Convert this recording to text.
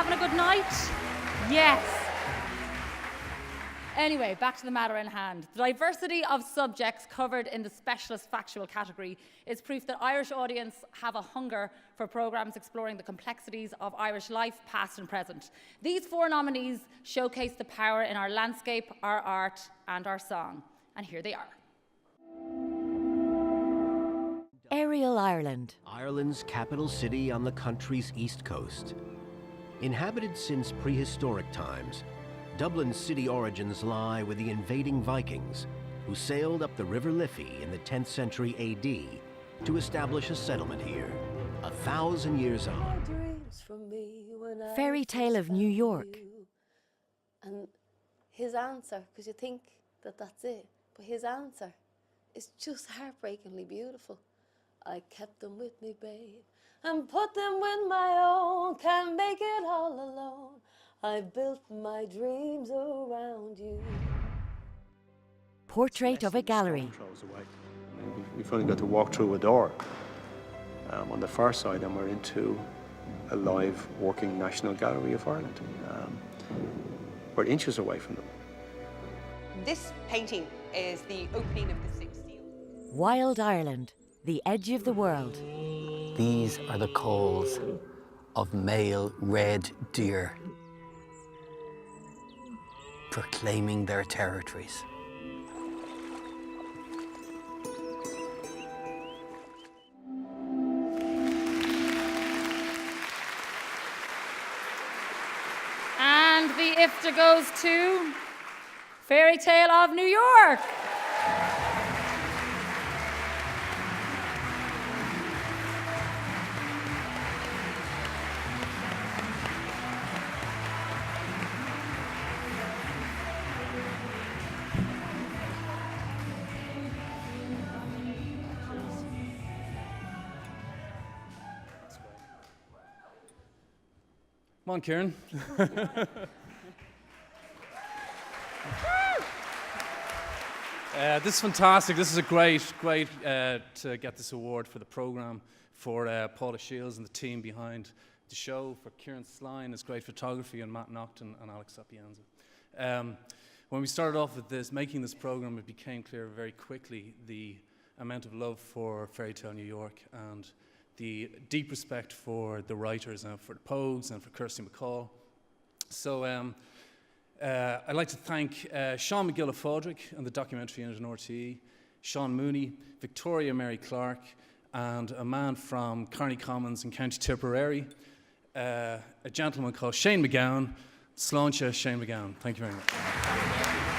having a good night? Yes. Anyway, back to the matter in hand. The diversity of subjects covered in the specialist factual category is proof that Irish audience have a hunger for programmes exploring the complexities of Irish life, past and present. These 4 nominees showcase the power in our landscape, our art and our song. And here they are. Aerial Ireland. Ireland's capital city on the country's east coast. Inhabited since prehistoric times, Dublin's city origins lie with the invading Vikings, who sailed up the River Liffey in the 10th century AD to establish a settlement here, 1,000 years on. Fairytale of New York. And his answer, because you think that that's it, but his answer is just heartbreakingly beautiful. I kept them with me, babe, and put them with my own. Can't make it all alone. I built my dreams around you. Portrait of a gallery. We've only got to walk through a door on the far side, and we're into a live working National Gallery of Ireland. We're inches away from them. This painting is the opening of the Six Seals. Wild Ireland, the edge of the world. These are the calls of male red deer, proclaiming their territories. And the IFTA goes to Fairytale of New York. Come on, Kieran. This is fantastic. This is a great to get this award for the programme, for Paula Shields and the team behind the show, for Kieran Sline, his great photography, and Matt Nocton and Alex Sapienza. When we started off with this, making this programme, it became clear very quickly the amount of love for Fairytale New York and the deep respect for the writers and for the Pogues and for Kirsty McCall. So I'd like to thank Sean McGill-Fodrick and the documentary unit in RTE, Sean Mooney, Victoria Mary Clark, and a man from Carney Commons in County Tipperary, a gentleman called Shane McGowan. Sláinte, Shane McGowan. Thank you very much.